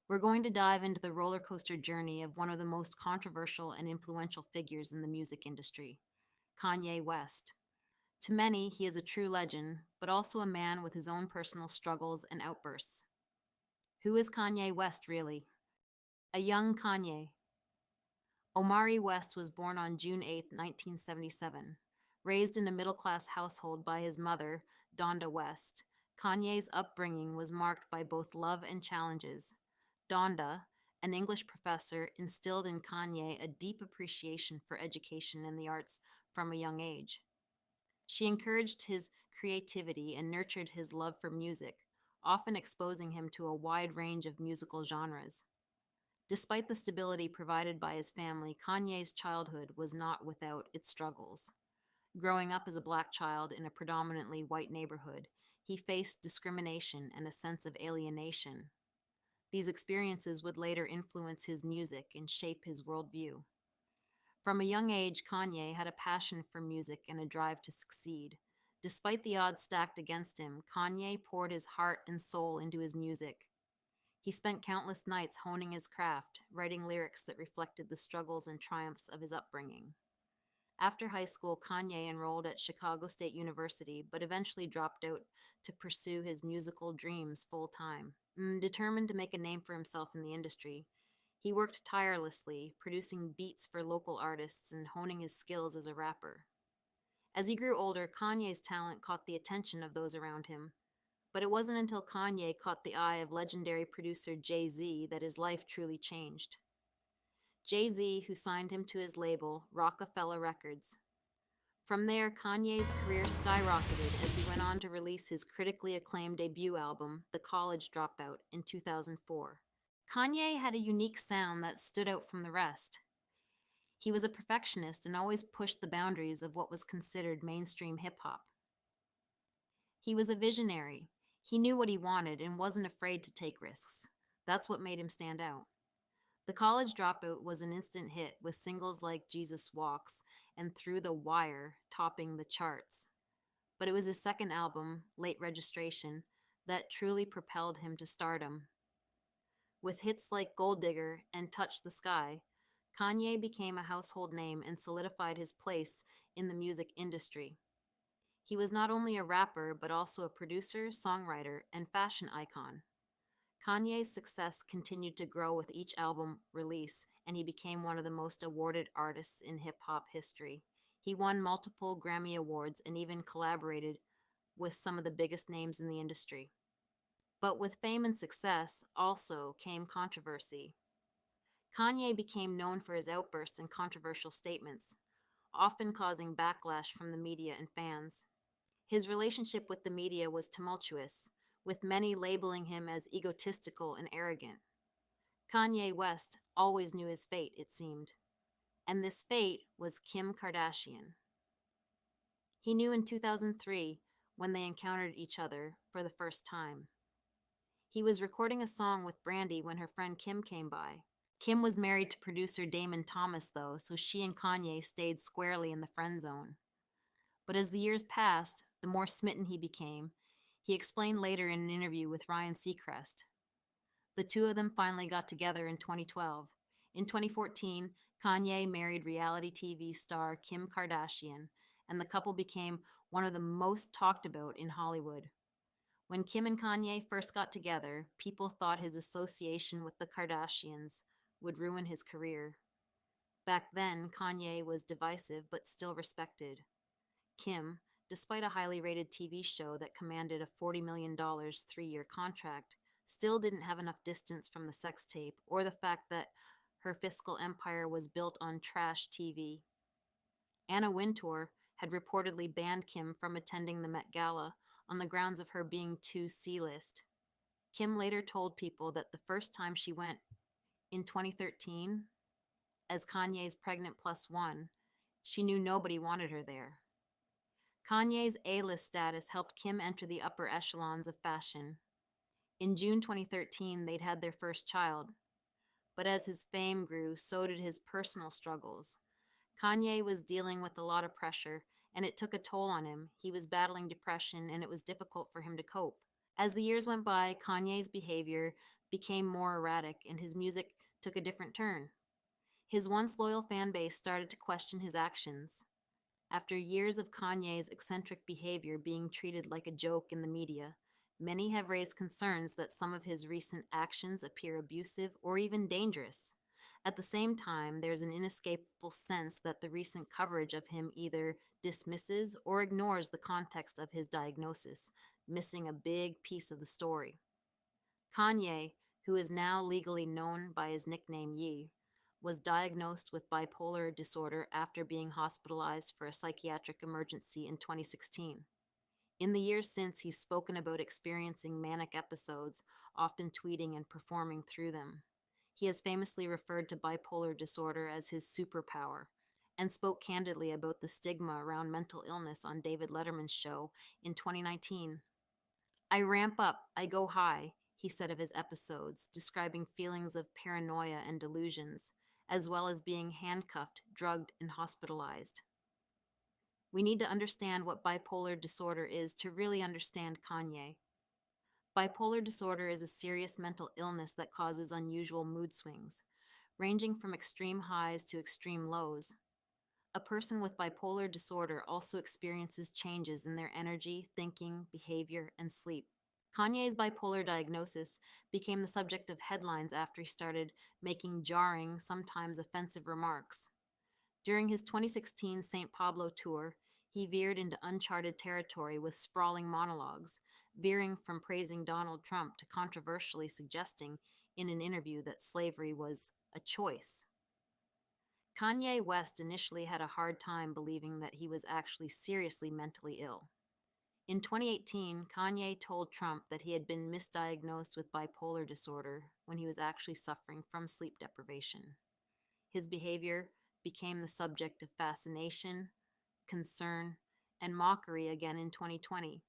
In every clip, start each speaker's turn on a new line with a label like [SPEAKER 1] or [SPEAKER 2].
[SPEAKER 1] We're going to dive into the roller coaster journey of one of the most controversial and influential figures in the music industry, Kanye West. To many, he is a true legend, but also a man with his own personal struggles and outbursts. Who is Kanye West, really? A young Kanye. Omari West was born on June 8, 1977. Raised in a middle class household by his mother, Donda West, Kanye's upbringing was marked by both love and challenges. Donda, an English professor, instilled in Kanye a deep appreciation for education and the arts from a young age. She encouraged his creativity and nurtured his love for music, often exposing him to a wide range of musical genres. Despite the stability provided by his family, Kanye's childhood was not without its struggles. Growing up as a black child in a predominantly white neighborhood, he faced discrimination and a sense of alienation. These experiences would later influence his music and shape his worldview. From a young age, Kanye had a passion for music and a drive to succeed. Despite the odds stacked against him, Kanye poured his heart and soul into his music. He spent countless nights honing his craft, writing lyrics that reflected the struggles and triumphs of his upbringing. After high school, Kanye enrolled at Chicago State University, but eventually dropped out to pursue his musical dreams full time. Determined to make a name for himself in the industry, he worked tirelessly, producing beats for local artists and honing his skills as a rapper. As he grew older, Kanye's talent caught the attention of those around him. But it wasn't until Kanye caught the eye of legendary producer Jay-Z that his life truly changed. Jay-Z, who signed him to his label, Rockefeller Records. From there, Kanye's career skyrocketed as he went on to release his critically acclaimed debut album, The College Dropout, in 2004. Kanye had a unique sound that stood out from the rest. He was a perfectionist and always pushed the boundaries of what was considered mainstream hip hop. He was a visionary. He knew what he wanted and wasn't afraid to take risks. That's what made him stand out. The College Dropout was an instant hit with singles like Jesus Walks and Through the Wire topping the charts. But it was his second album, Late Registration, that truly propelled him to stardom. With hits like Gold Digger and Touch the Sky, Kanye became a household name and solidified his place in the music industry. He was not only a rapper, but also a producer, songwriter, and fashion icon. Kanye's success continued to grow with each album release, and he became one of the most awarded artists in hip hop history. He won multiple Grammy Awards and even collaborated with some of the biggest names in the industry. But with fame and success also came controversy. Kanye became known for his outbursts and controversial statements, often causing backlash from the media and fans. His relationship with the media was tumultuous, with many labeling him as egotistical and arrogant. Kanye West always knew his fate, it seemed. And this fate was Kim Kardashian. He knew in 2003 when they encountered each other for the first time. He was recording a song with Brandy when her friend Kim came by. Kim was married to producer Damon Thomas, though, so she and Kanye stayed squarely in the friend zone. But as the years passed, the more smitten he became, he explained later in an interview with Ryan Seacrest. The two of them finally got together in 2012. In 2014, Kanye married reality TV star Kim Kardashian, and the couple became one of the most talked about in Hollywood. When Kim and Kanye first got together, people thought his association with the Kardashians would ruin his career. Back then, Kanye was divisive but still respected. Kim, despite a highly rated TV show that commanded a $40 million 3-year contract, still didn't have enough distance from the sex tape or the fact that her fiscal empire was built on trash TV. Anna Wintour had reportedly banned Kim from attending the Met Gala on the grounds of her being too C-list. Kim later told people that the first time she went, in 2013, as Kanye's pregnant plus one, she knew nobody wanted her there. Kanye's A-list status helped Kim enter the upper echelons of fashion. In June 2013, they'd had their first child. But as his fame grew, so did his personal struggles. Kanye was dealing with a lot of pressure, and it took a toll on him. He was battling depression, and it was difficult for him to cope. As the years went by, Kanye's behavior became more erratic and his music took a different turn. His once loyal fan base started to question his actions. After years of Kanye's eccentric behavior being treated like a joke in the media, many have raised concerns that some of his recent actions appear abusive or even dangerous. At the same time, there's an inescapable sense that the recent coverage of him either dismisses or ignores the context of his diagnosis, missing a big piece of the story. Kanye, who is now legally known by his nickname Ye, was diagnosed with bipolar disorder after being hospitalized for a psychiatric emergency in 2016. In the years since, he's spoken about experiencing manic episodes, often tweeting and performing through them. He has famously referred to bipolar disorder as his superpower and spoke candidly about the stigma around mental illness on David Letterman's show in 2019. I ramp up, I go high, he said of his episodes, describing feelings of paranoia and delusions, as well as being handcuffed, drugged, and hospitalized. We need to understand what bipolar disorder is to really understand Kanye. Bipolar disorder is a serious mental illness that causes unusual mood swings, ranging from extreme highs to extreme lows. A person with bipolar disorder also experiences changes in their energy, thinking, behavior, and sleep. Kanye's bipolar diagnosis became the subject of headlines after he started making jarring, sometimes offensive remarks. During his 2016 St. Pablo tour, he veered into uncharted territory with sprawling monologues, veering from praising Donald Trump to controversially suggesting in an interview that slavery was a choice. Kanye West initially had a hard time believing that he was actually seriously mentally ill. In 2018, Kanye told Trump that he had been misdiagnosed with bipolar disorder when he was actually suffering from sleep deprivation. His behavior became the subject of fascination, concern, and mockery again in 2020,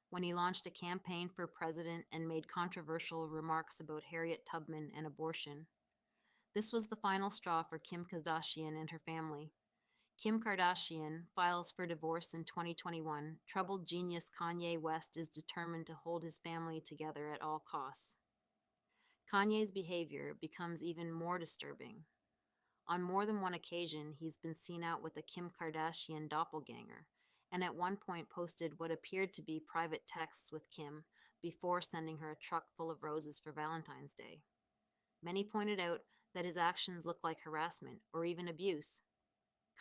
[SPEAKER 1] when he launched a campaign for president and made controversial remarks about Harriet Tubman and abortion. This was the final straw for Kim Kardashian and her family. Kim Kardashian files for divorce in 2021. Troubled genius Kanye West is determined to hold his family together at all costs. Kanye's behavior becomes even more disturbing. On more than one occasion, he's been seen out with a Kim Kardashian doppelganger, and at one point posted what appeared to be private texts with Kim before sending her a truck full of roses for Valentine's Day. Many pointed out that his actions looked like harassment or even abuse.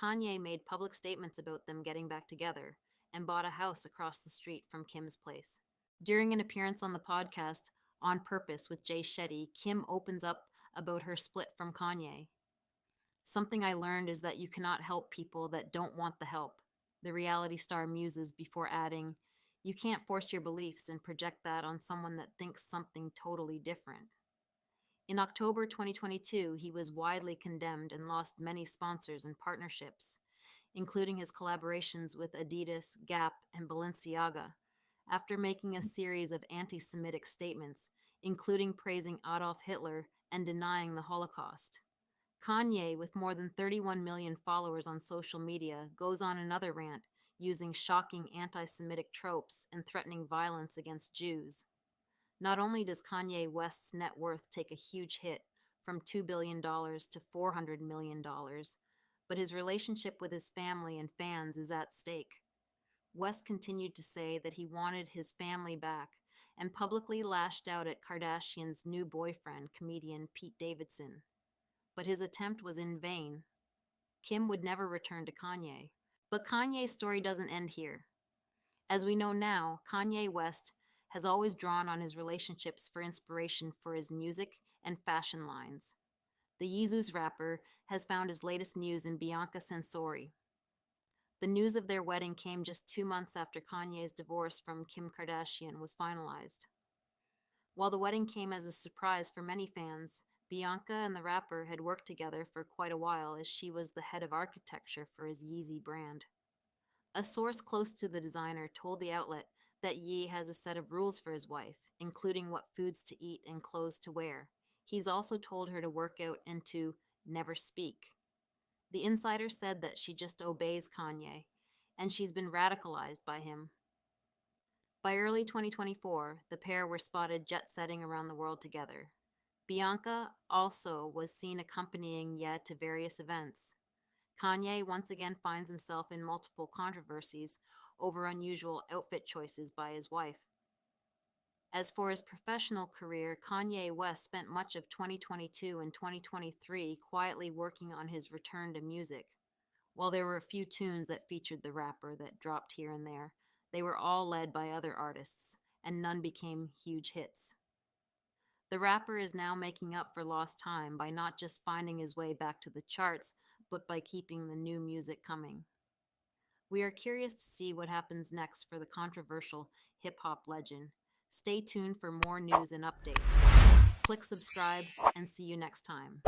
[SPEAKER 1] Kanye made public statements about them getting back together and bought a house across the street from Kim's place. During an appearance on the podcast On Purpose with Jay Shetty, Kim opens up about her split from Kanye. Something I learned is that you cannot help people that don't want the help, the reality star muses before adding, you can't force your beliefs and project that on someone that thinks something totally different. In October 2022, he was widely condemned and lost many sponsors and partnerships, including his collaborations with Adidas, Gap, and Balenciaga, after making a series of anti-Semitic statements, including praising Adolf Hitler and denying the Holocaust. Kanye, with more than 31 million followers on social media, goes on another rant, using shocking anti-Semitic tropes and threatening violence against Jews. Not only does Kanye West's net worth take a huge hit from $2 billion to $400 million, but his relationship with his family and fans is at stake. West continued to say that he wanted his family back and publicly lashed out at Kardashian's new boyfriend, comedian Pete Davidson. But his attempt was in vain. Kim would never return to Kanye. But Kanye's story doesn't end here. As we know now, Kanye West has always drawn on his relationships for inspiration for his music and fashion lines. The Yeezus rapper has found his latest muse in Bianca Censori. The news of their wedding came just 2 months after Kanye's divorce from Kim Kardashian was finalized. While the wedding came as a surprise for many fans, Bianca and the rapper had worked together for quite a while as she was the head of architecture for his Yeezy brand. A source close to the designer told the outlet that Ye has a set of rules for his wife, including what foods to eat and clothes to wear. He's also told her to work out and to never speak. The insider said that she just obeys Kanye, and she's been radicalized by him. By early 2024, the pair were spotted jet-setting around the world together. Bianca also was seen accompanying Ye to various events. Kanye once again finds himself in multiple controversies over unusual outfit choices by his wife. As for his professional career, Kanye West spent much of 2022 and 2023 quietly working on his return to music. While there were a few tunes that featured the rapper that dropped here and there, they were all led by other artists, and none became huge hits. The rapper is now making up for lost time by not just finding his way back to the charts, but by keeping the new music coming. We are curious to see what happens next for the controversial hip hop legend. Stay tuned for more news and updates. Click subscribe and see you next time.